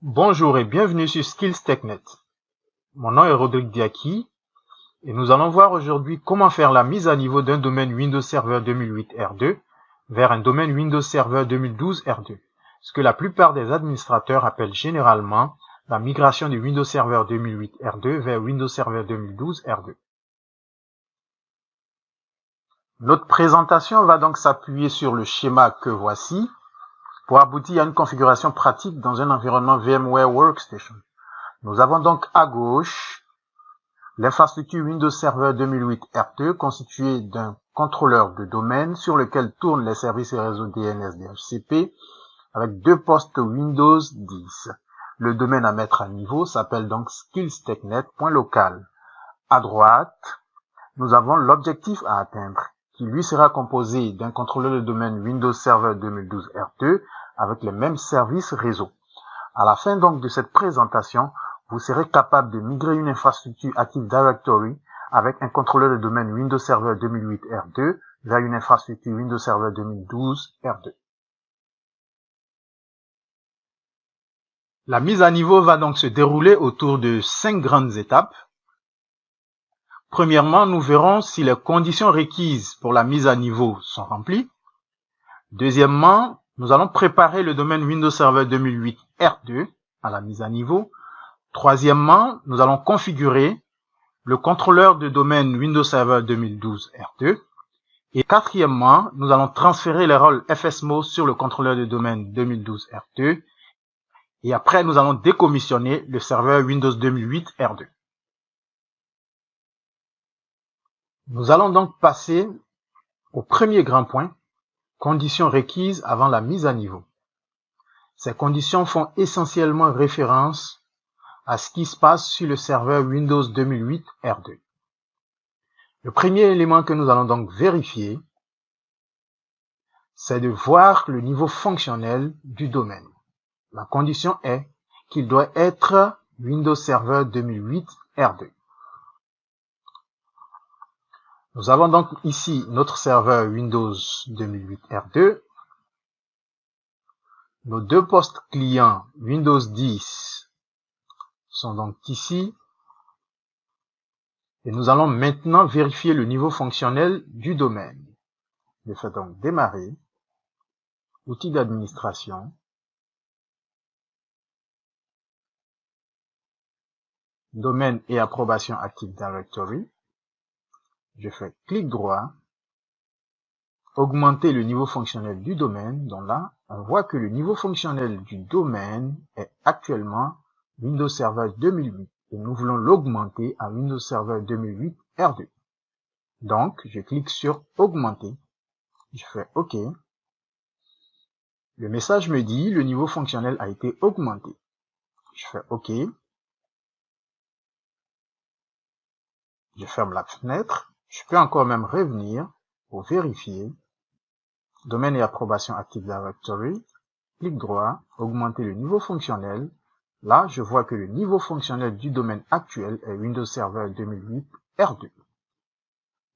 Bonjour et bienvenue sur Skills TechNet. Mon nom est Rodrigue Diaki et nous allons voir aujourd'hui comment faire la mise à niveau d'un domaine Windows Server 2008 R2 vers un domaine Windows Server 2012 R2, ce que la plupart des administrateurs appellent généralement la migration de Windows Server 2008 R2 vers Windows Server 2012 R2. Notre présentation va donc s'appuyer sur le schéma que voici pour aboutir à une configuration pratique dans un environnement VMware Workstation. Nous avons donc à gauche l'infrastructure Windows Server 2008 R2 constituée d'un contrôleur de domaine sur lequel tournent les services et réseaux DNS DHCP avec deux postes Windows 10. Le domaine à mettre à niveau s'appelle donc skillstechnet.local. À droite, nous avons l'objectif à atteindre qui lui sera composé d'un contrôleur de domaine Windows Server 2012 R2 avec les mêmes services réseau. À la fin donc de cette présentation, vous serez capable de migrer une infrastructure Active Directory avec un contrôleur de domaine Windows Server 2008 R2 vers une infrastructure Windows Server 2012 R2. La mise à niveau va donc se dérouler autour de 5 grandes étapes. Premièrement, nous verrons si les conditions requises pour la mise à niveau sont remplies. Deuxièmement, nous allons préparer le domaine Windows Server 2008 R2 à la mise à niveau. Troisièmement, nous allons configurer le contrôleur de domaine Windows Server 2012 R2. Et quatrièmement, nous allons transférer les rôles FSMO sur le contrôleur de domaine 2012 R2. Et après, nous allons décommissionner le serveur Windows 2008 R2. Nous allons donc passer au premier grand point, conditions requises avant la mise à niveau. Ces conditions font essentiellement référence à ce qui se passe sur le serveur Windows 2008 R2. Le premier élément que nous allons donc vérifier, c'est de voir le niveau fonctionnel du domaine. La condition est qu'il doit être Windows Server 2008 R2. Nous avons donc ici notre serveur Windows 2008 R2. Nos deux postes clients Windows 10 sont donc ici. Et nous allons maintenant vérifier le niveau fonctionnel du domaine. Je fais donc démarrer, outils d'administration, domaine et approbation Active Directory. Je fais clic droit, augmenter le niveau fonctionnel du domaine. Donc là, on voit que le niveau fonctionnel du domaine est actuellement Windows Server 2008 et nous voulons l'augmenter à Windows Server 2008 R2. Donc, je clique sur augmenter. Je fais OK. Le message me dit le niveau fonctionnel a été augmenté. Je fais OK. Je ferme la fenêtre. Je peux encore même revenir pour vérifier. Domaine et approbation Active Directory. Clic droit, augmenter le niveau fonctionnel. Là, je vois que le niveau fonctionnel du domaine actuel est Windows Server 2008 R2.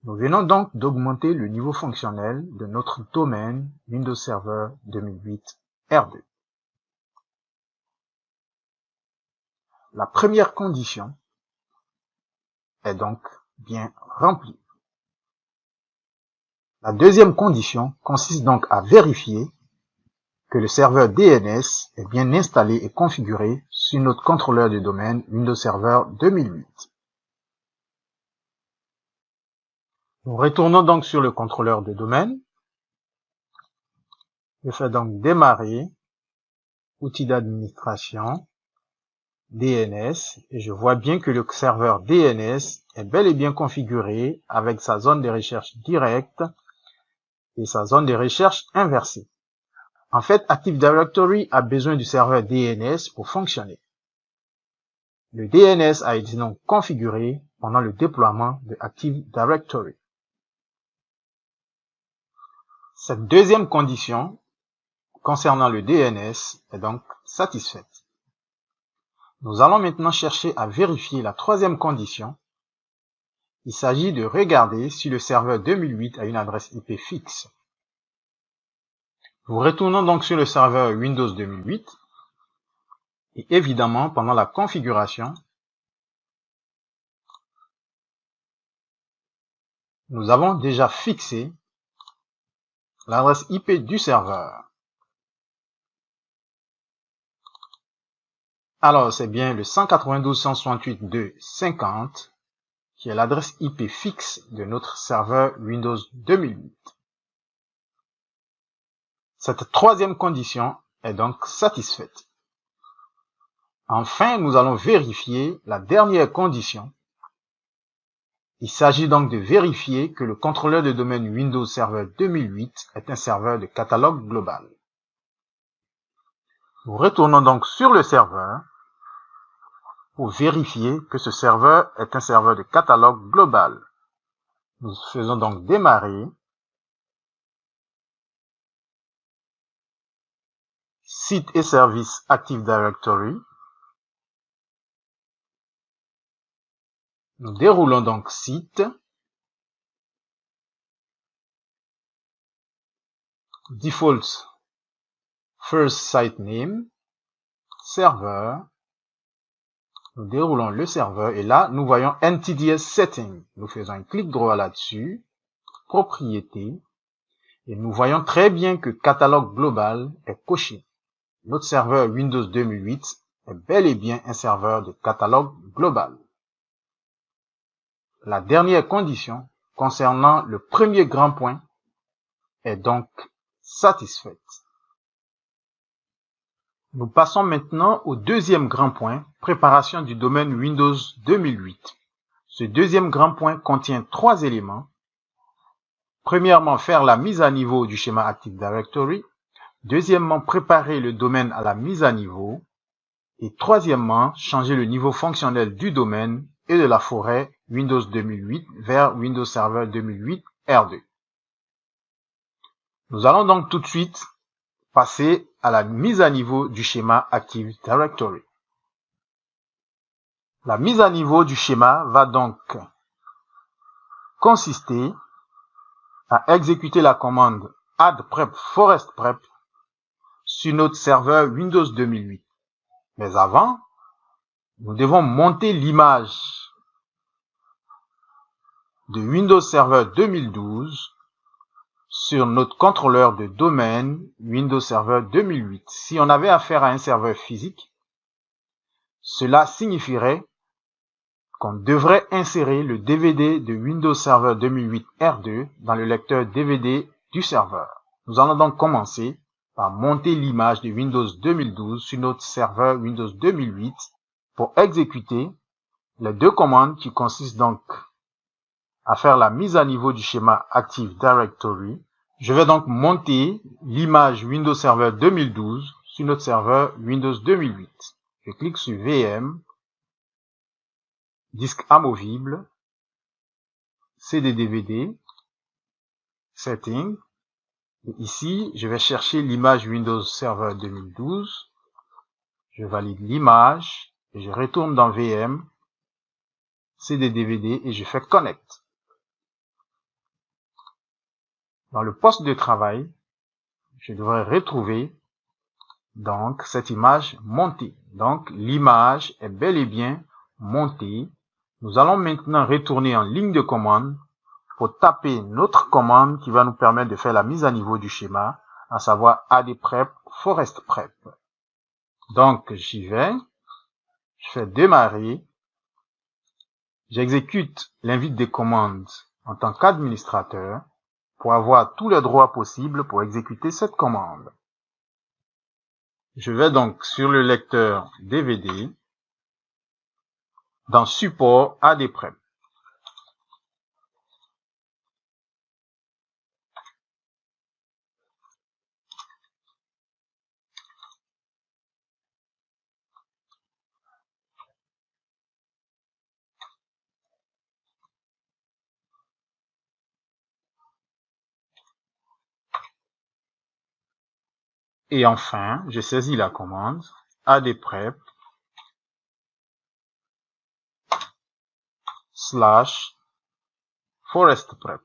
Nous venons donc d'augmenter le niveau fonctionnel de notre domaine Windows Server 2008 R2. La première condition est donc bien remplie. La deuxième condition consiste donc à vérifier que le serveur DNS est bien installé et configuré sur notre contrôleur de domaine Windows Server 2008. Nous retournons donc sur le contrôleur de domaine. Je fais donc démarrer, outils d'administration, DNS, et je vois bien que le serveur DNS est bel et bien configuré avec sa zone de recherche directe et sa zone de recherche inversée. En fait, Active Directory a besoin du serveur DNS pour fonctionner. Le DNS a été donc configuré pendant le déploiement de Active Directory. Cette deuxième condition concernant le DNS est donc satisfaite. Nous allons maintenant chercher à vérifier la troisième condition. Il s'agit de regarder si le serveur 2008 a une adresse IP fixe. Nous retournons donc sur le serveur Windows 2008 Et évidemment, pendant la configuration, nous avons déjà fixé l'adresse IP du serveur. Alors, c'est bien le 192.168.2.50 qui est l'adresse IP fixe de notre serveur Windows 2008. Cette troisième condition est donc satisfaite. Enfin, nous allons vérifier la dernière condition. Il s'agit donc de vérifier que le contrôleur de domaine Windows Server 2008 est un serveur de catalogue global. Nous retournons donc sur le serveur pour vérifier que ce serveur est un serveur de catalogue global. Nous faisons donc démarrer Site et services Active Directory. Nous déroulons donc site, default first site name, serveur. Nous déroulons le serveur et là, nous voyons NTDS Setting. Nous faisons un clic droit là-dessus, propriété, et nous voyons très bien que catalogue global est coché. Notre serveur Windows 2008 est bel et bien un serveur de catalogue global. La dernière condition concernant le premier grand point est donc satisfaite. Nous passons maintenant au deuxième grand point, préparation du domaine Windows 2008. Ce deuxième grand point contient 3 éléments. Premièrement, faire la mise à niveau du schéma Active Directory. Deuxièmement, préparer le domaine à la mise à niveau. Et troisièmement, changer le niveau fonctionnel du domaine et de la forêt Windows 2008 vers Windows Server 2008 R2. Nous allons donc tout de suite passer à la mise à niveau du schéma Active Directory. La mise à niveau du schéma va donc consister à exécuter la commande add prep forest prep sur notre serveur Windows 2008. Mais avant, nous devons monter l'image de Windows Server 2012 sur notre contrôleur de domaine Windows Server 2008. Si on avait affaire à un serveur physique, cela signifierait qu'on devrait insérer le DVD de Windows Server 2008 R2 dans le lecteur DVD du serveur. Nous allons donc commencer par monter l'image de Windows 2012 sur notre serveur Windows 2008 pour exécuter les 2 commandes qui consistent donc à faire la mise à niveau du schéma Active Directory. Je vais donc monter l'image Windows Server 2012 sur notre serveur Windows 2008. Je clique sur VM, disque amovible, CD-DVD, Settings. Et ici, je vais chercher l'image Windows Server 2012. Je valide l'image et je retourne dans VM, CD-DVD et je fais Connect. Dans le poste de travail, je devrais retrouver donc cette image montée. Donc l'image est bel et bien montée. Nous allons maintenant retourner en ligne de commande pour taper notre commande qui va nous permettre de faire la mise à niveau du schéma, à savoir AD prep forest prep. Donc j'y vais, je fais démarrer, j'exécute l'invite des commandes en tant qu'administrateur pour avoir tous les droits possibles pour exécuter cette commande. Je vais donc sur le lecteur DVD, dans Support AD prep. Et enfin, je saisis la commande AD prep / forest prep.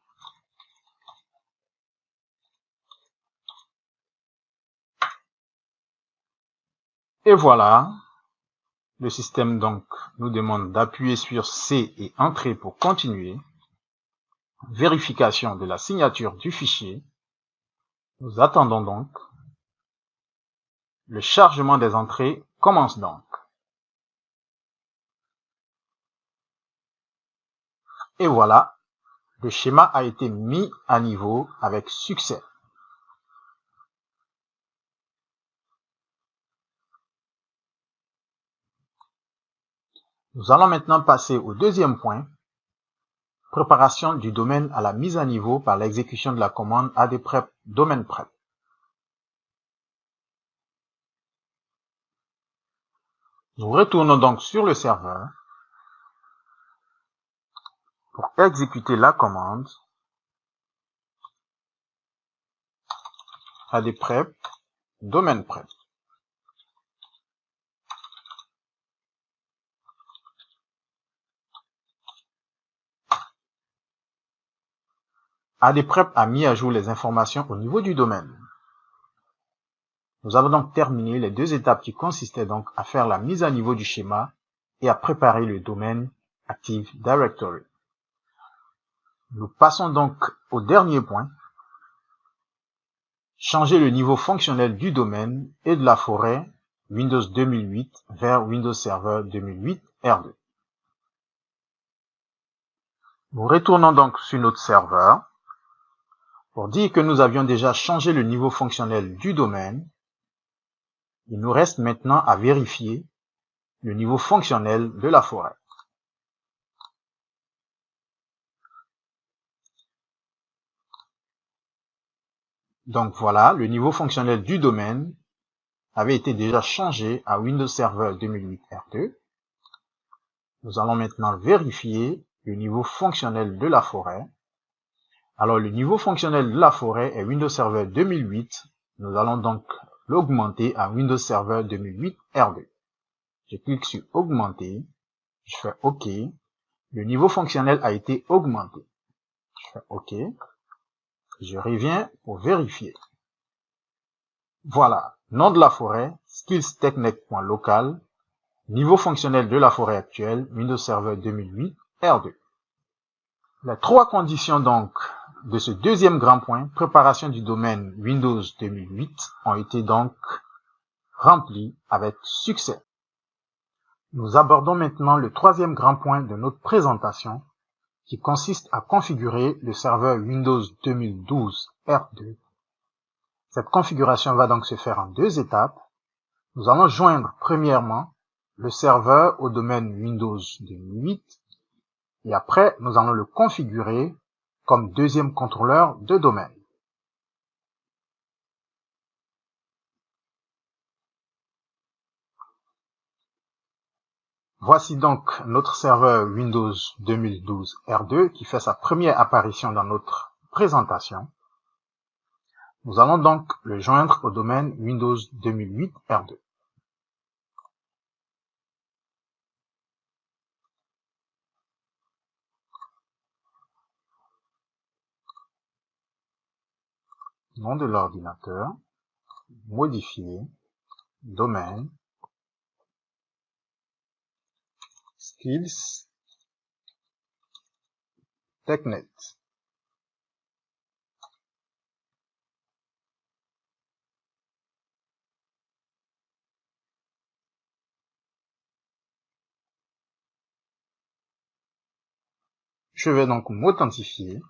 Et voilà, Le système donc nous demande d'appuyer sur C et entrer pour continuer. Vérification de la signature du fichier. Nous attendons donc. Le chargement des entrées commence donc. Et voilà, le schéma a été mis à niveau avec succès. Nous allons maintenant passer au deuxième point, préparation du domaine à la mise à niveau par l'exécution de la commande adprep domaine prep. Nous retournons donc sur le serveur pour exécuter la commande adprep domaine prep. adprep a mis à jour les informations au niveau du domaine. Nous avons donc terminé les deux étapes qui consistaient donc à faire la mise à niveau du schéma et à préparer le domaine Active Directory. Nous passons donc au dernier point, changer le niveau fonctionnel du domaine et de la forêt Windows 2008 vers Windows Server 2008 R2. Nous retournons donc sur notre serveur pour dire que nous avions déjà changé le niveau fonctionnel du domaine. Il nous reste maintenant à vérifier le niveau fonctionnel de la forêt. Donc voilà, le niveau fonctionnel du domaine avait été déjà changé à Windows Server 2008 R2. Nous allons maintenant vérifier le niveau fonctionnel de la forêt. Alors le niveau fonctionnel de la forêt est Windows Server 2008. Nous allons donc l'augmenter à Windows Server 2008 R2. Je clique sur augmenter. Je fais OK. Le niveau fonctionnel a été augmenté. Je fais OK. Je reviens pour vérifier. Voilà, nom de la forêt, skillstechnet.local, niveau fonctionnel de la forêt actuelle, Windows Server 2008 R2. Les trois conditions donc de ce deuxième grand point, préparation du domaine Windows 2008, ont été donc remplies avec succès. Nous abordons maintenant le troisième grand point de notre présentation, qui consiste à configurer le serveur Windows 2012 R2. Cette configuration va donc se faire en deux étapes. Nous allons joindre premièrement le serveur au domaine Windows 2008 et après nous allons le configurer comme deuxième contrôleur de domaine. Voici donc notre serveur Windows 2012 R2 qui fait sa première apparition dans notre présentation. Nous allons donc le joindre au domaine Windows 2008 R2. Nom de l'ordinateur, modifier, domaine, skills, technet. Je vais donc m'authentifier.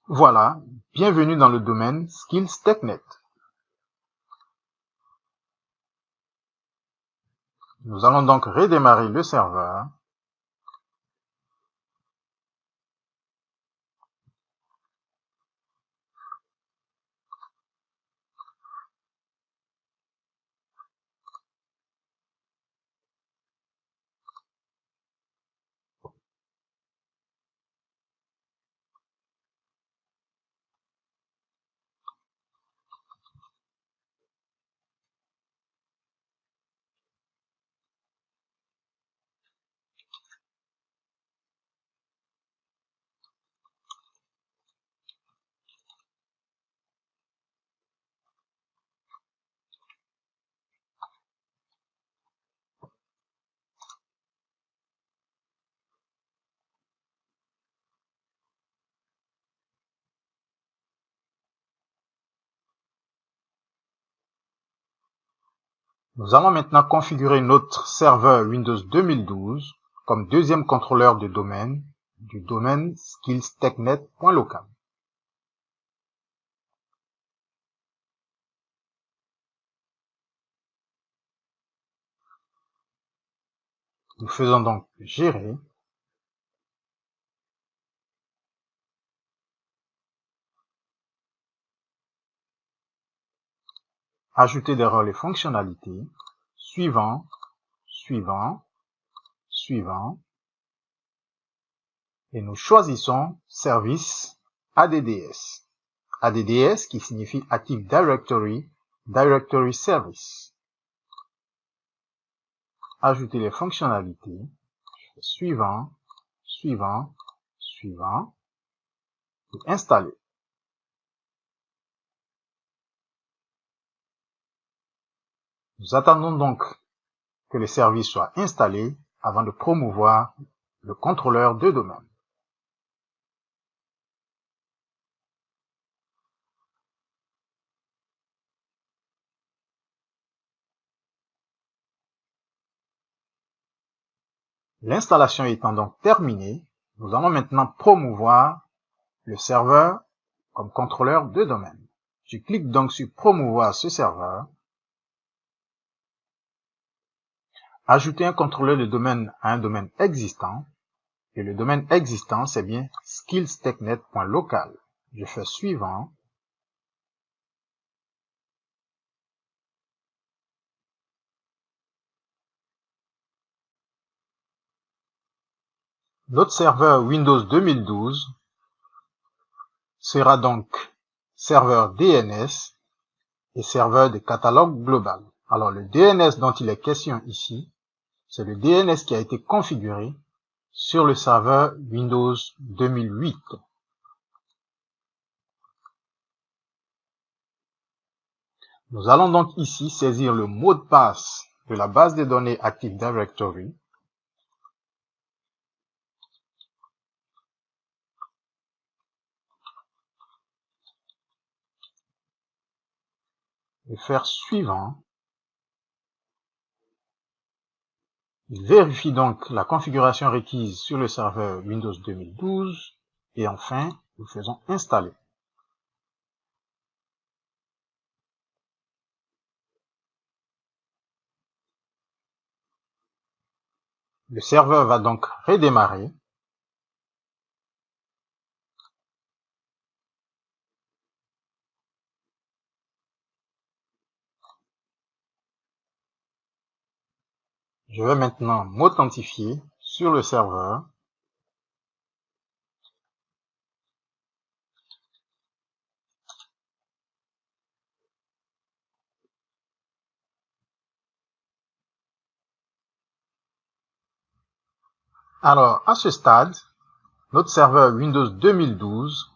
Voilà, bienvenue dans le domaine Skills Technet. Nous allons donc redémarrer le serveur. Nous allons maintenant configurer notre serveur Windows 2012 comme deuxième contrôleur de domaine du domaine skillstechnet.local. Nous faisons donc gérer. Ajouter des rôles et fonctionnalités. Suivant, suivant, suivant. Et nous choisissons service ADDS. ADDS qui signifie Active Directory, Directory Service. Ajouter les fonctionnalités. Suivant, suivant, suivant. Et installer. Nous attendons donc que le service soit installé avant de promouvoir le contrôleur de domaine. L'installation étant donc terminée, nous allons maintenant promouvoir le serveur comme contrôleur de domaine. Je clique donc sur promouvoir ce serveur. Ajouter un contrôleur de domaine à un domaine existant. Et le domaine existant, c'est bien skillstechnet.local. Je fais suivant. Notre serveur Windows 2012 sera donc serveur DNS et serveur de catalogue global. Alors le DNS dont il est question ici, c'est le DNS qui a été configuré sur le serveur Windows 2008. Nous allons donc ici saisir le mot de passe de la base de données Active Directory. Et faire suivant. Il vérifie donc la configuration requise sur le serveur Windows 2012 et enfin, nous faisons installer. Le serveur va donc redémarrer. Je vais maintenant m'authentifier sur le serveur. Alors, à ce stade, notre serveur Windows 2012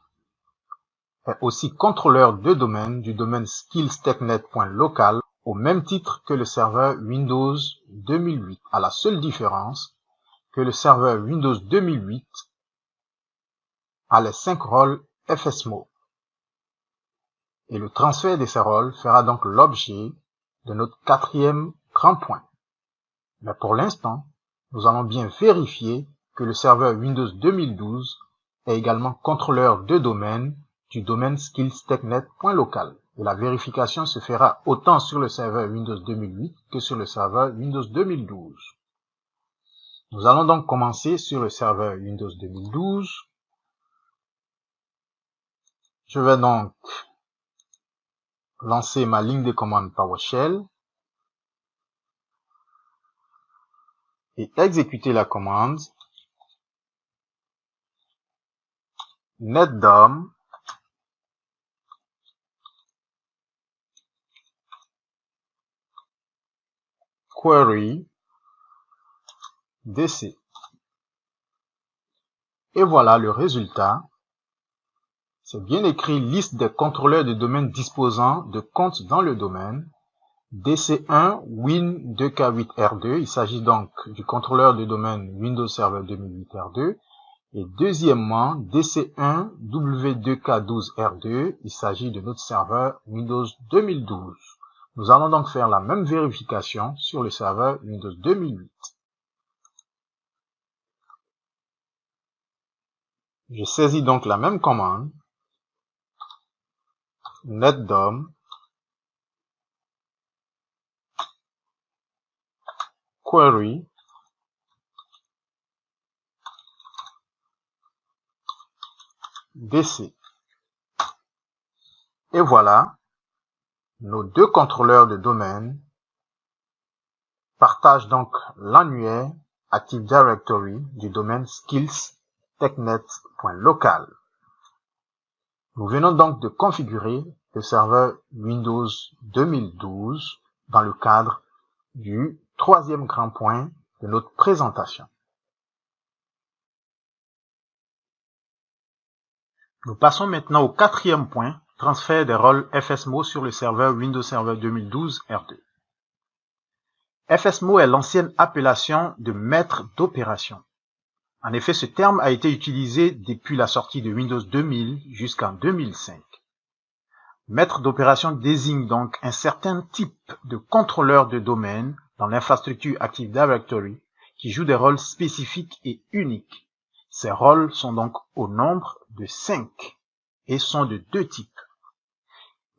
est aussi contrôleur de domaine du domaine skillstechnet.local au même titre que le serveur Windows 2008, à la seule différence que le serveur Windows 2008 a les 5 rôles FSMO. Et le transfert de ces rôles fera donc l'objet de notre quatrième grand point. Mais pour l'instant, nous allons bien vérifier que le serveur Windows 2012 est également contrôleur de domaine du domaine skillstechnet.local. Et la vérification se fera autant sur le serveur Windows 2008 que sur le serveur Windows 2012. Nous allons donc commencer sur le serveur Windows 2012. Je vais donc lancer ma ligne de commande PowerShell et exécuter la commande netdom query dc. Et voilà le résultat. C'est bien écrit liste des contrôleurs de domaine disposant de comptes dans le domaine. DC1 Win 2K8R2, il s'agit donc du contrôleur de domaine Windows Server 2008 R2. Et deuxièmement, DC1 W2K12R2, il s'agit de notre serveur Windows 2012. Nous allons donc faire la même vérification sur le serveur Windows 2008. Je saisis donc la même commande, netdom query dc. Et voilà, nos deux contrôleurs de domaine partagent donc l'annuaire Active Directory du domaine skills.technet.local. Nous venons donc de configurer le serveur Windows 2012 dans le cadre du troisième grand point de notre présentation. Nous passons maintenant au quatrième point, transfert des rôles FSMO sur le serveur Windows Server 2012 R2. FSMO est l'ancienne appellation de maître d'opération. En effet, ce terme a été utilisé depuis la sortie de Windows 2000 jusqu'en 2005. Maître d'opération désigne donc un certain type de contrôleur de domaine dans l'infrastructure Active Directory qui joue des rôles spécifiques et uniques. Ces rôles sont donc au nombre de 5 et sont de deux types.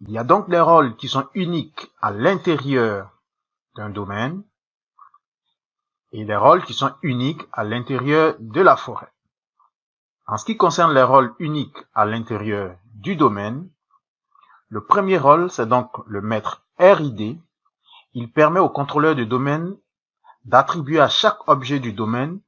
Il y a donc des rôles qui sont uniques à l'intérieur d'un domaine et des rôles qui sont uniques à l'intérieur de la forêt. En ce qui concerne les rôles uniques à l'intérieur du domaine, le premier rôle, c'est donc le maître RID. Il permet au contrôleur de domaine d'attribuer à chaque objet du domaine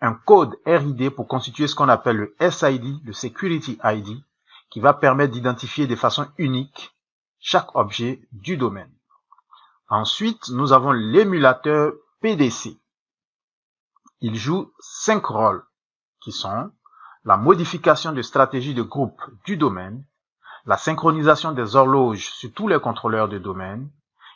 un code RID pour constituer ce qu'on appelle le SID, le Security ID, qui va permettre d'identifier de façon unique chaque objet du domaine. Ensuite, nous avons l'émulateur PDC. Il joue 5 rôles qui sont la modification de stratégie de groupe du domaine, la synchronisation des horloges sur tous les contrôleurs de domaine.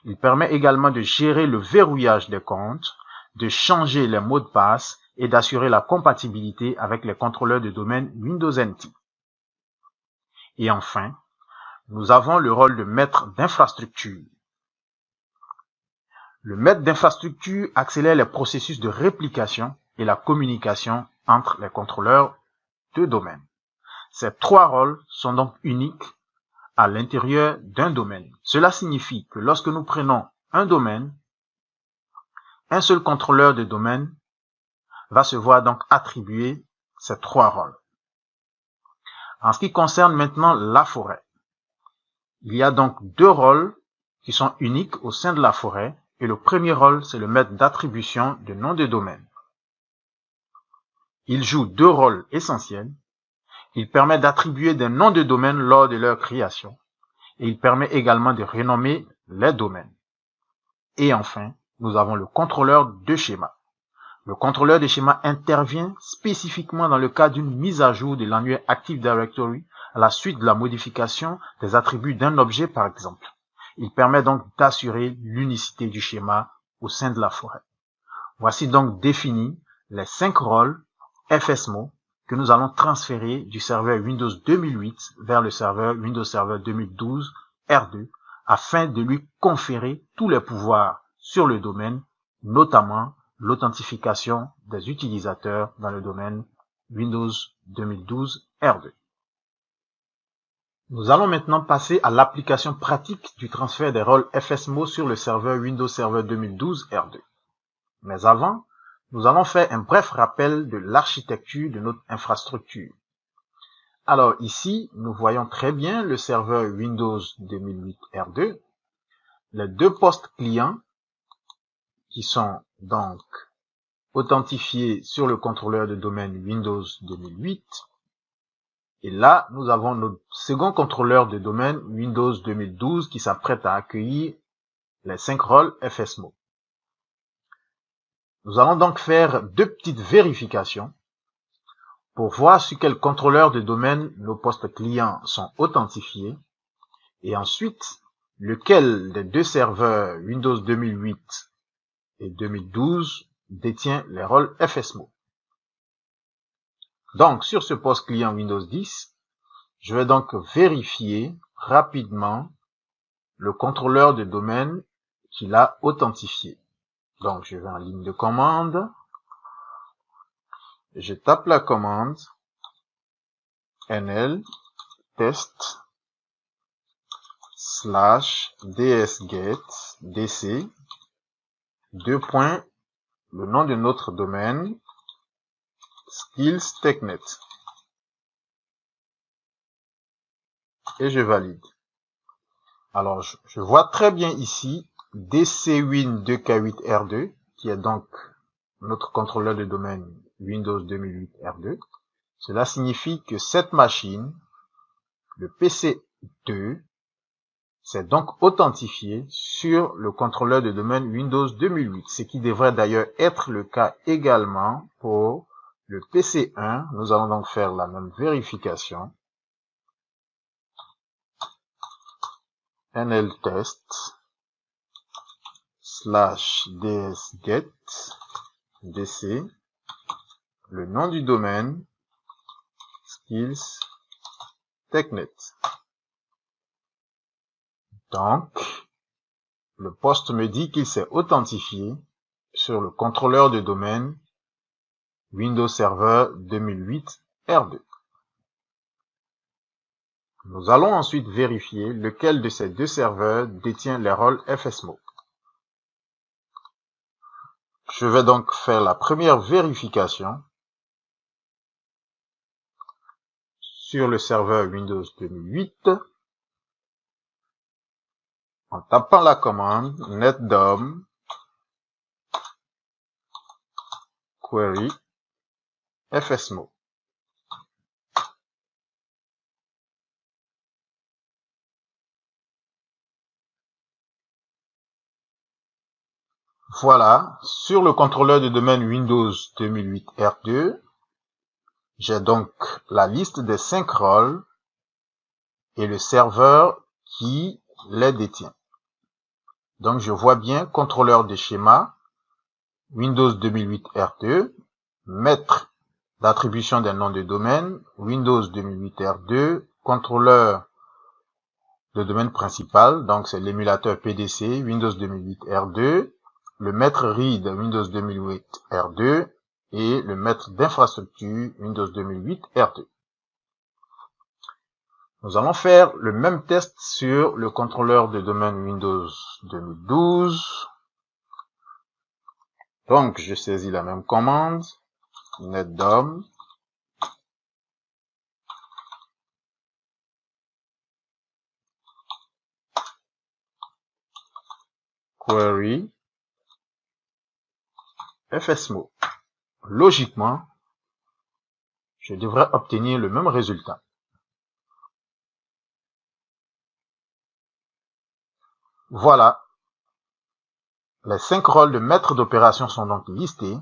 Il permet également de gérer le verrouillage des comptes, de changer les mots de passe et d'assurer la compatibilité avec les contrôleurs de domaine Windows NT. Et enfin, nous avons le rôle de maître d'infrastructure. Le maître d'infrastructure accélère les processus de réplication et la communication entre les contrôleurs de domaine. Ces 3 rôles sont donc uniques à l'intérieur d'un domaine. Cela signifie que lorsque nous prenons un domaine, un seul contrôleur de domaine va se voir donc attribuer ces 3 rôles. En ce qui concerne maintenant la forêt, il y a donc 2 rôles qui sont uniques au sein de la forêt, et le premier rôle, c'est le maître d'attribution de nom de domaine. Il joue 2 rôles essentiels. Il permet d'attribuer des noms de domaine lors de leur création, et il permet également de renommer les domaines. Et enfin, nous avons le contrôleur de schéma. Le contrôleur de schéma intervient spécifiquement dans le cas d'une mise à jour de l'annuaire Active Directory à la suite de la modification des attributs d'un objet par exemple. Il permet donc d'assurer l'unicité du schéma au sein de la forêt. Voici donc définis les 5 rôles FSMO que nous allons transférer du serveur Windows 2008 vers le serveur Windows Server 2012 R2 afin de lui conférer tous les pouvoirs sur le domaine, notamment l'authentification des utilisateurs dans le domaine Windows 2012 R2. Nous allons maintenant passer à l'application pratique du transfert des rôles FSMO sur le serveur Windows Server 2012 R2. Mais avant, nous allons faire un bref rappel de l'architecture de notre infrastructure. Alors ici, nous voyons très bien le serveur Windows 2008 R2, les 2 postes clients qui sont donc authentifiés sur le contrôleur de domaine Windows 2008. Et là, nous avons notre second contrôleur de domaine Windows 2012 qui s'apprête à accueillir les 5 rôles FSMO. Nous allons donc faire 2 petites vérifications pour voir sur quel contrôleur de domaine nos postes clients sont authentifiés et ensuite lequel des 2 serveurs Windows 2008 et 2012 détient les rôles FSMO. Donc, sur ce poste client Windows 10, je vais donc vérifier rapidement le contrôleur de domaine qu'il a authentifié. Donc, je vais en ligne de commande. Je tape la commande nl test /dsget dc le nom de notre domaine skills technet et je valide. Alors je vois très bien ici dcwin2k8r2 qui est donc notre contrôleur de domaine Windows 2008 R2. Cela signifie que cette machine, le PC2, s'est donc authentifié sur le contrôleur de domaine Windows 2008, ce qui devrait d'ailleurs être le cas également pour le PC1. Nous allons donc faire la même vérification. nltest /dsget dc le nom du domaine skills technet. Donc, le poste me dit qu'il s'est authentifié sur le contrôleur de domaine Windows Server 2008 R2. Nous allons ensuite vérifier lequel de ces deux serveurs détient les rôles FSMO. Je vais donc faire la première vérification sur le serveur Windows 2008 en tapant la commande netdom query fsmo. Voilà, sur le contrôleur de domaine Windows 2008 R2, j'ai donc la liste des 5 rôles et le serveur qui les détient. Donc je vois bien contrôleur de schéma Windows 2008 R2, maître d'attribution des noms de domaine Windows 2008 R2, contrôleur de domaine principal, donc c'est l'émulateur PDC Windows 2008 R2, le maître read Windows 2008 R2 et le maître d'infrastructure Windows 2008 R2. Nous allons faire le même test sur le contrôleur de domaine Windows 2012. Donc, je saisis la même commande, netdom query fsmo. Logiquement, je devrais obtenir le même résultat. Voilà. Les 5 rôles de maître d'opération sont donc listés.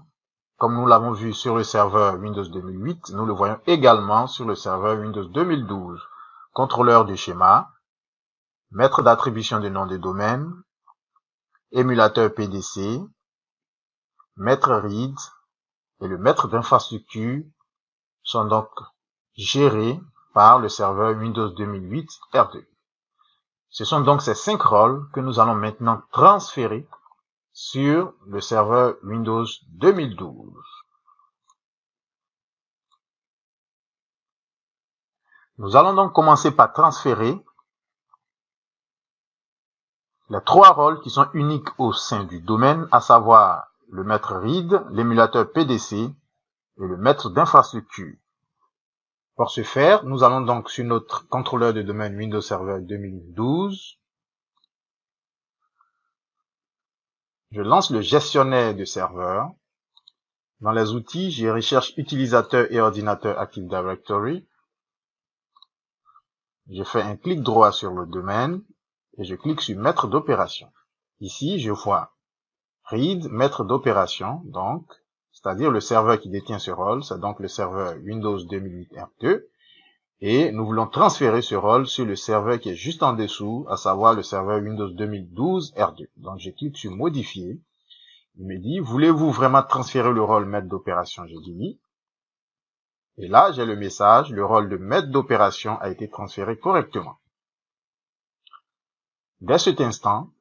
Comme nous l'avons vu sur le serveur Windows 2008, nous le voyons également sur le serveur Windows 2012. Contrôleur du schéma, maître d'attribution des noms de domaine, émulateur PDC, maître read et le maître d'infrastructure sont donc gérés par le serveur Windows 2008 R2. Ce sont donc ces 5 rôles que nous allons maintenant transférer sur le serveur Windows 2012. Nous allons donc commencer par transférer les 3 rôles qui sont uniques au sein du domaine, à savoir le maître read, l'émulateur PDC et le maître d'infrastructure. Pour ce faire, nous allons donc sur notre contrôleur de domaine Windows Server 2012. Je lance le gestionnaire de serveur. Dans les outils, je recherche utilisateur et ordinateur Active Directory. Je fais un clic droit sur le domaine et je clique sur maître d'opération. Ici, je vois read, maître d'opération, donc, c'est-à-dire le serveur qui détient ce rôle, c'est donc le serveur Windows 2008 R2. Et nous voulons transférer ce rôle sur le serveur qui est juste en dessous, à savoir le serveur Windows 2012 R2. Donc je clique sur modifier. Il me dit, voulez-vous vraiment transférer le rôle maître d'opération? Je dis oui. Et là, j'ai le message, le rôle de maître d'opération a été transféré correctement. Dès cet instant,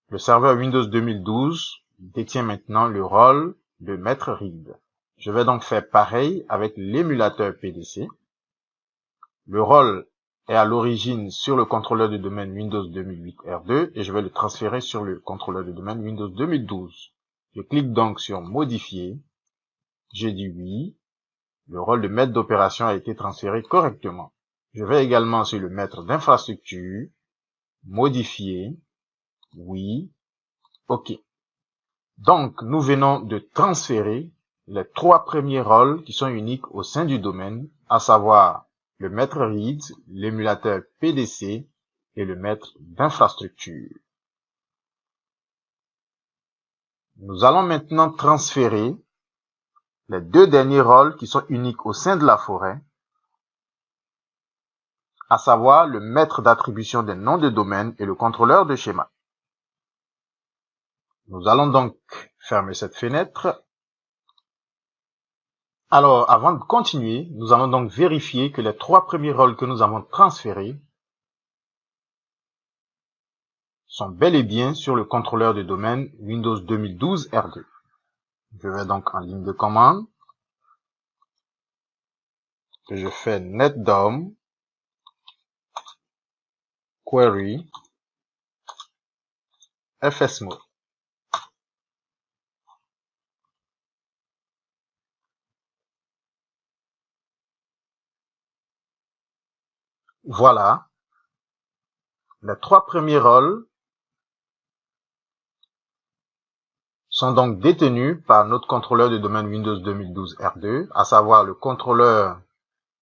le serveur Windows 2012 détient maintenant le rôle de maître read. Je vais donc faire pareil avec l'émulateur PDC. Le rôle est à l'origine sur le contrôleur de domaine Windows 2008 R2 et je vais le transférer sur le contrôleur de domaine Windows 2012. Je clique donc sur modifier. Je dis oui. Le rôle de maître d'opération a été transféré correctement. Je vais également sur le maître d'infrastructure, modifier, oui, OK. Donc, nous venons de transférer les 3 premiers rôles qui sont uniques au sein du domaine, à savoir le maître read, l'émulateur PDC et le maître d'infrastructure. Nous allons maintenant transférer les 2 derniers rôles qui sont uniques au sein de la forêt, à savoir le maître d'attribution des noms de domaine et le contrôleur de schéma. Nous allons donc fermer cette fenêtre. Alors, avant de continuer, nous allons donc vérifier que les 3 premiers rôles que nous avons transférés sont bel et bien sur le contrôleur de domaine Windows 2012 R2. Je vais donc en ligne de commande. Je fais netdom query fsmod. Voilà. Les 3 premiers rôles sont donc détenus par notre contrôleur de domaine Windows 2012 R2, à savoir le contrôleur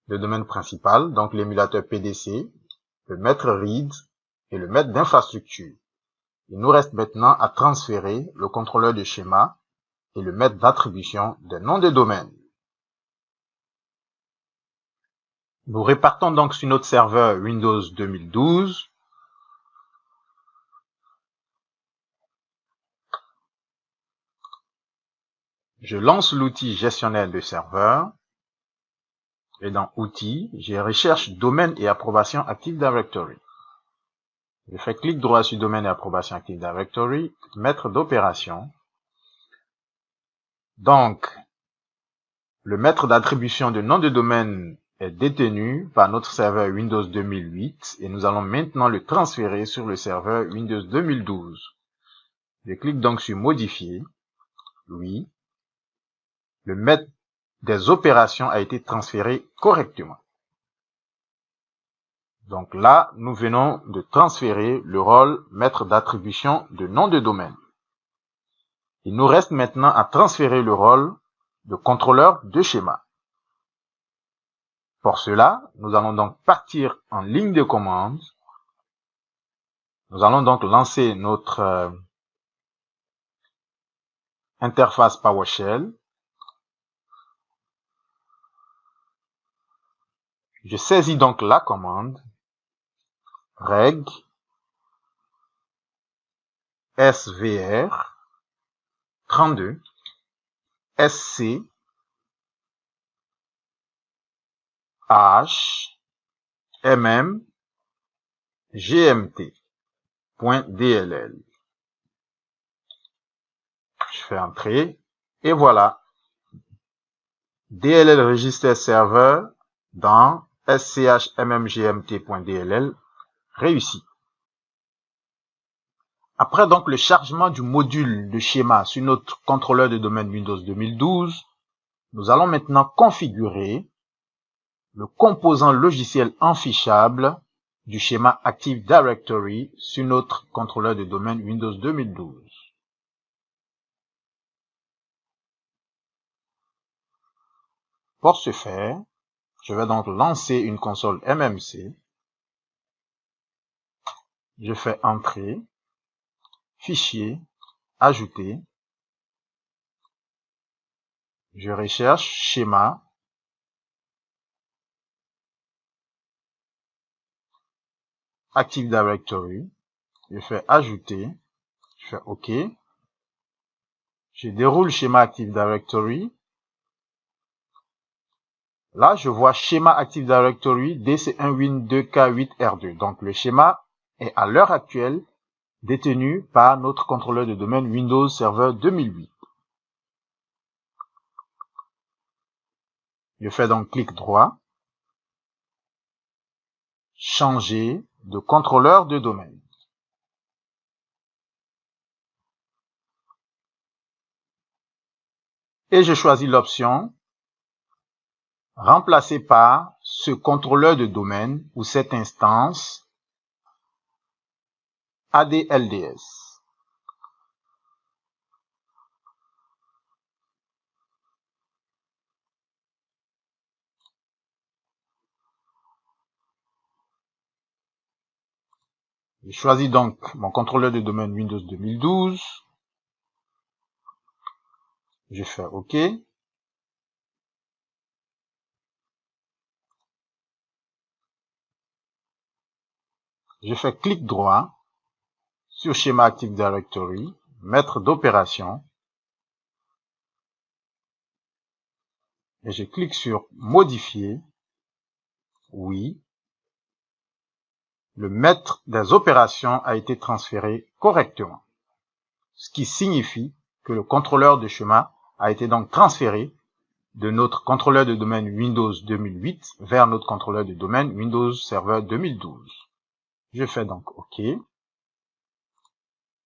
de domaine principal, donc l'émulateur PDC, le maître read et le maître d'infrastructure. Il nous reste maintenant à transférer le contrôleur de schéma et le maître d'attribution des noms de domaine. Nous repartons donc sur notre serveur Windows 2012. Je lance l'outil gestionnaire de serveur. Et dans Outils, je recherche Domaine et approbation Active Directory. Je fais clic droit sur Domaine et approbation Active Directory, maître d'opération. Donc, le maître d'attribution de nom de domaine est détenu par notre serveur Windows 2008 et nous allons maintenant le transférer sur le serveur Windows 2012. Je clique donc sur Modifier. Oui. Le maître des opérations a été transféré correctement. Donc là, nous venons de transférer le rôle maître d'attribution de nom de domaine. Il nous reste maintenant à transférer le rôle de contrôleur de schéma. Pour cela, nous allons donc partir en ligne de commande. Nous allons donc lancer notre interface PowerShell. Je saisis donc la commande reg svr 32 sc h mm gmt.dll. Je fais entrer et voilà. DLL register serveur dans schmmgmt.dll réussi. Après donc le chargement du module de schéma sur notre contrôleur de domaine Windows 2012, nous allons maintenant configurer le composant logiciel enfichable du schéma Active Directory sur notre contrôleur de domaine Windows 2012. Pour ce faire, je vais donc lancer une console MMC. Je fais Entrée, Fichier, Ajouter. Je recherche Schéma. Active Directory. Je fais Ajouter. Je fais OK. Je déroule Schéma Active Directory. Là, je vois Schéma Active Directory DC1Win2K8R2. Donc, le schéma est à l'heure actuelle détenu par notre contrôleur de domaine Windows Server 2008. Je fais donc clic droit, changer de contrôleur de domaine. Et je choisis l'option remplacer par ce contrôleur de domaine ou cette instance ADLDS. Je choisis donc mon contrôleur de domaine Windows 2012. Je fais OK. Je fais clic droit sur schéma Active Directory, maître d'opération, et je clique sur modifier. Oui. Le maître des opérations a été transféré correctement, ce qui signifie que le contrôleur de schéma a été donc transféré de notre contrôleur de domaine Windows 2008 vers notre contrôleur de domaine Windows Server 2012. Je fais donc OK.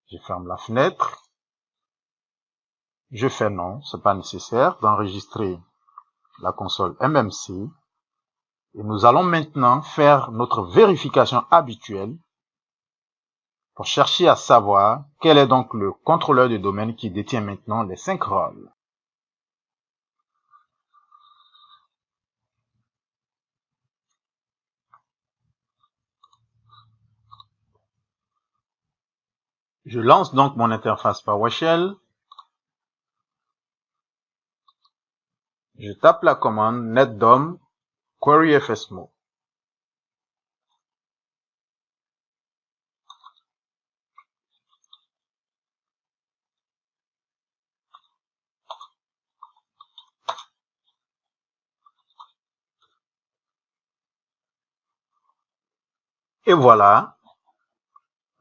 Je ferme la fenêtre. Je fais non, c'est pas nécessaire d'enregistrer la console MMC. Et nous allons maintenant faire notre vérification habituelle pour chercher à savoir quel est donc le contrôleur de domaine qui détient maintenant les 5 rôles. Je lance donc mon interface PowerShell. Je tape la commande netdom query fsmo. Et voilà,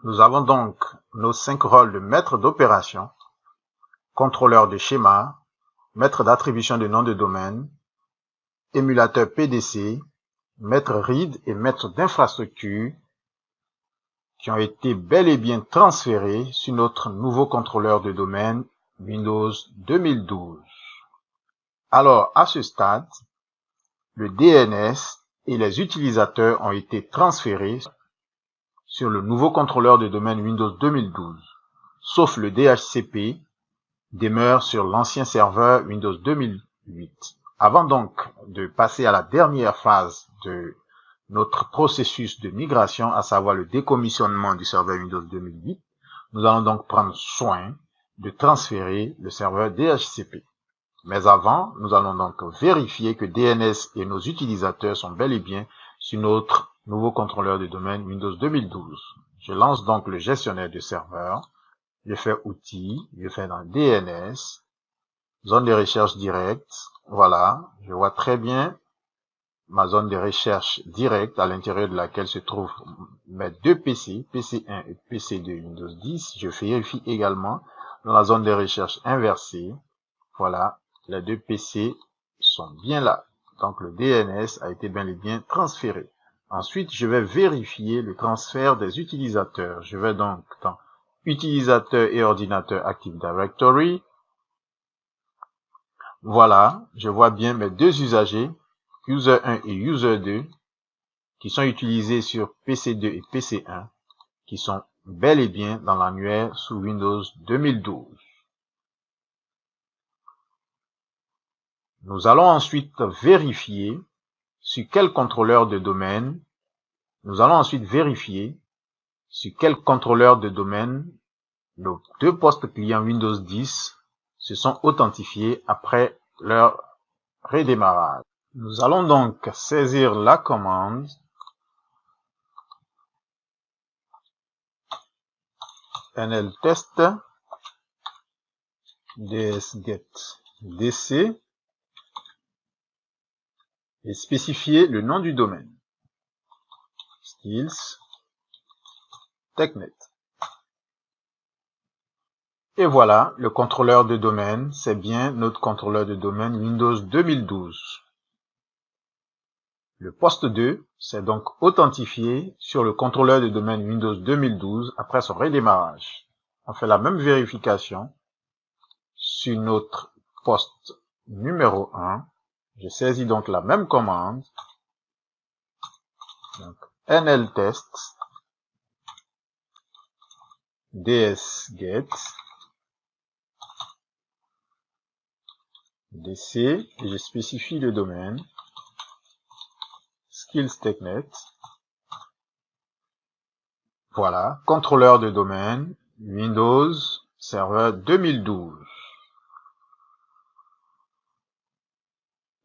nous avons donc nos 5 rôles de maître d'opération, contrôleur de schéma, maître d'attribution de nom de domaine, émulateur PDC, maître RID et maître d'infrastructure qui ont été bel et bien transférés sur notre nouveau contrôleur de domaine Windows 2012. Alors, à ce stade, le DNS et les utilisateurs ont été transférés sur le nouveau contrôleur de domaine Windows 2012, sauf le DHCP demeure sur l'ancien serveur Windows 2008. Avant donc de passer à la dernière phase de notre processus de migration, à savoir le décommissionnement du serveur Windows 2008, nous allons donc prendre soin de transférer le serveur DHCP. Mais avant, nous allons donc vérifier que DNS et nos utilisateurs sont bel et bien sur notre nouveau contrôleur de domaine Windows 2012. Je lance donc le gestionnaire de serveur. Je fais outils, je fais dans DNS, zone de recherche directe. Voilà, je vois très bien ma zone de recherche directe à l'intérieur de laquelle se trouvent mes 2 PC, PC1 et PC2 Windows 10. Je vérifie également dans la zone de recherche inversée. Voilà, les 2 PC sont bien là. Donc le DNS a été bel et bien transféré. Ensuite, je vais vérifier le transfert des utilisateurs. Je vais donc dans Utilisateurs et ordinateurs Active Directory. Voilà, je vois bien mes 2 usagers, User 1 et User 2, qui sont utilisés sur PC2 et PC1, qui sont bel et bien dans l'annuaire sous Windows 2012. Nous allons ensuite vérifier sur quel contrôleur de domaine, nos 2 postes clients Windows 10 se sont authentifiés après leur redémarrage. Nous allons donc saisir la commande nltest dsget dc et spécifier le nom du domaine skills TechNet. Et voilà, le contrôleur de domaine, c'est bien notre contrôleur de domaine Windows 2012. Le poste 2 s'est donc authentifié sur le contrôleur de domaine Windows 2012 après son redémarrage. On fait la même vérification sur notre poste numéro 1. Je saisis donc la même commande. Donc, nltest dsget dc et je spécifie le domaine skills technet. Voilà, contrôleur de domaine Windows Server 2012.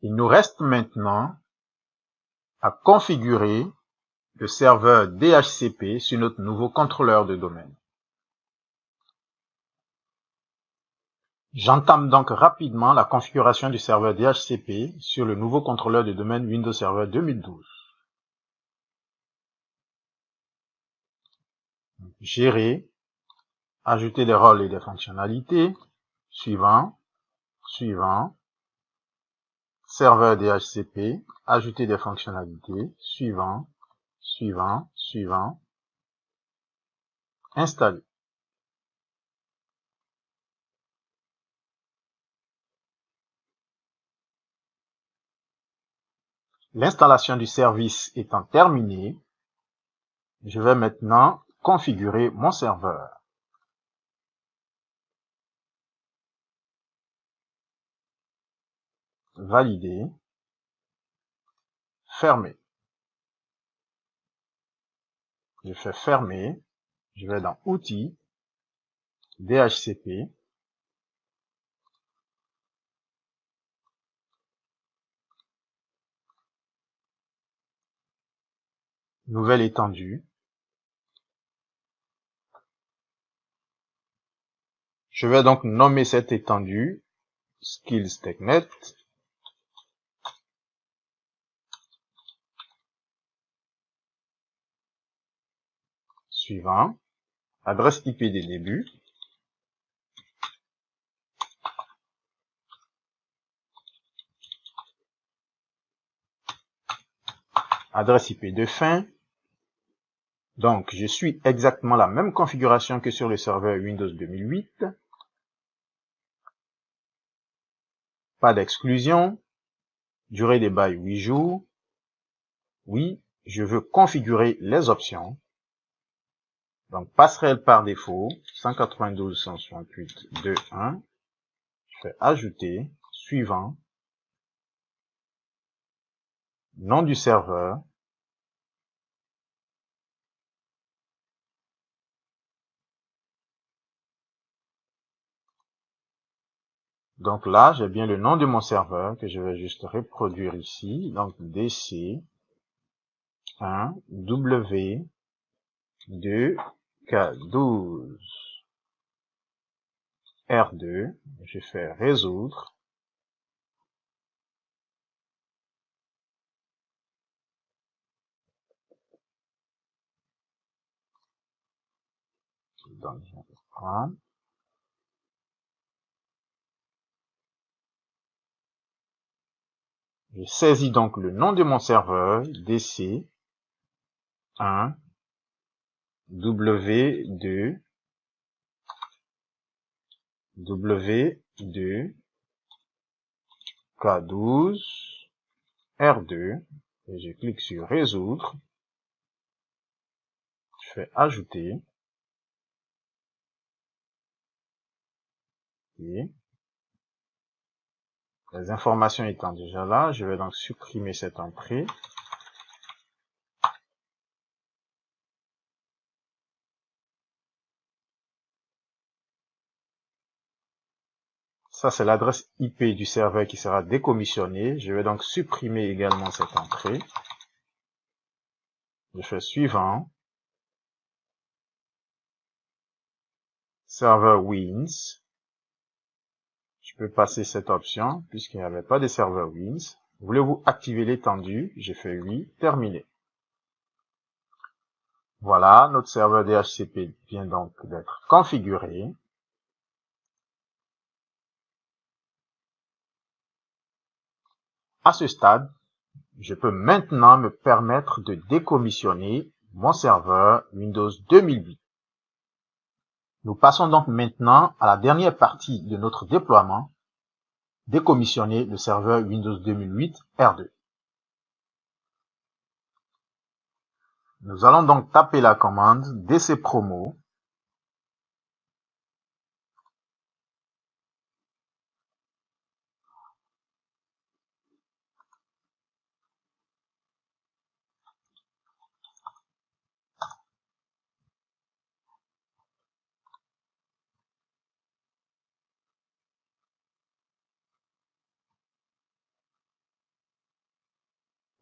Il nous reste maintenant à configurer le serveur DHCP sur notre nouveau contrôleur de domaine. J'entame donc rapidement la configuration du serveur DHCP sur le nouveau contrôleur de domaine Windows Server 2012. Gérer, ajouter des rôles et des fonctionnalités, suivant, serveur DHCP, ajouter des fonctionnalités, suivant, installer. L'installation du service étant terminée, je vais maintenant configurer mon serveur. Valider, fermer. Je fais fermer, je vais dans Outils, DHCP, nouvelle étendue. Je vais donc nommer cette étendue Skills TechNet. Suivant, adresse IP des débuts. Adresse IP de fin. Donc, je suis exactement la même configuration que sur le serveur Windows 2008. Pas d'exclusion. Durée des bails 8 jours. Oui, je veux configurer les options. Donc, passerelle par défaut, 192.168.2.1. Je fais ajouter, suivant, nom du serveur, donc là, j'ai bien le nom de mon serveur que je vais juste reproduire ici. Donc, DC 1 W 2 K12 R2. Je fais résoudre. Donc, je vais prendre. Je saisis donc le nom de mon serveur, DC 1 W2 W2 K12 R2 et je clique sur résoudre. Je fais ajouter. Et les informations étant déjà là, je vais donc supprimer cette entrée. Ça, c'est l'adresse IP du serveur qui sera décommissionnée. Je vais donc supprimer également cette entrée. Je fais suivant. Serveur Wins. Je peux passer cette option puisqu'il n'y avait pas de serveur Wins. Voulez-vous activer l'étendue? J'ai fait oui, terminé. Voilà, notre serveur DHCP vient donc d'être configuré. À ce stade, je peux maintenant me permettre de décommissionner mon serveur Windows 2008. Nous passons donc maintenant à la dernière partie de notre déploiement, décommissionner le serveur Windows 2008 R2. Nous allons donc taper la commande dcpromo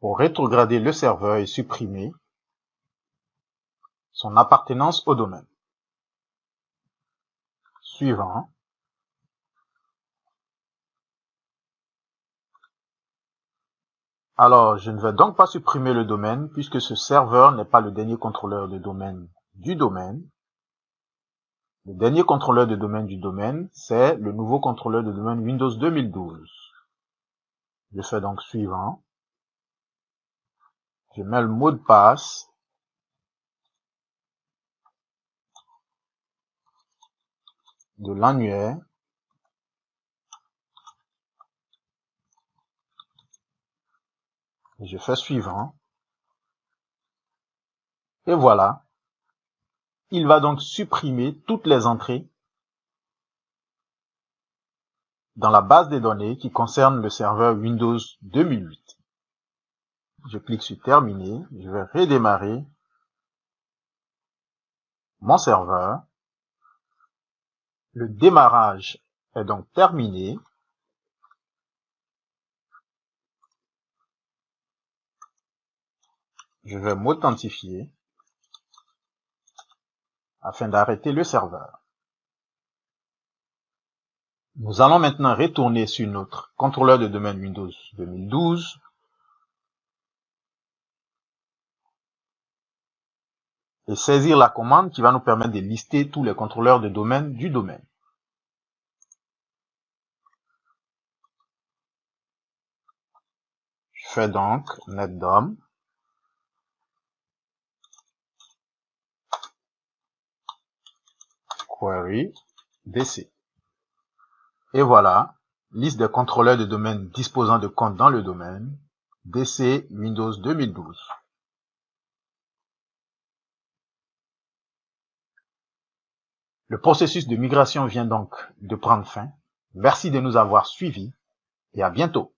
pour rétrograder le serveur et supprimer son appartenance au domaine. Suivant. Alors, je ne vais donc pas supprimer le domaine puisque ce serveur n'est pas le dernier contrôleur de domaine du domaine. Le dernier contrôleur de domaine du domaine, c'est le nouveau contrôleur de domaine Windows 2012. Je fais donc suivant. Je mets le mot de passe. De l'annuaire. Je fais suivant. Et voilà. Il va donc supprimer toutes les entrées dans la base des données qui concerne le serveur Windows 2008. Je clique sur terminer. Je vais redémarrer mon serveur. Le démarrage est donc terminé. Je vais m'authentifier afin d'arrêter le serveur. Nous allons maintenant retourner sur notre contrôleur de domaine Windows 2012. Et saisir la commande qui va nous permettre de lister tous les contrôleurs de domaine du domaine. Je fais donc netdom query dc. Et voilà, liste des contrôleurs de domaine disposant de comptes dans le domaine, DC Windows 2012. Le processus de migration vient donc de prendre fin. Merci de nous avoir suivis et à bientôt.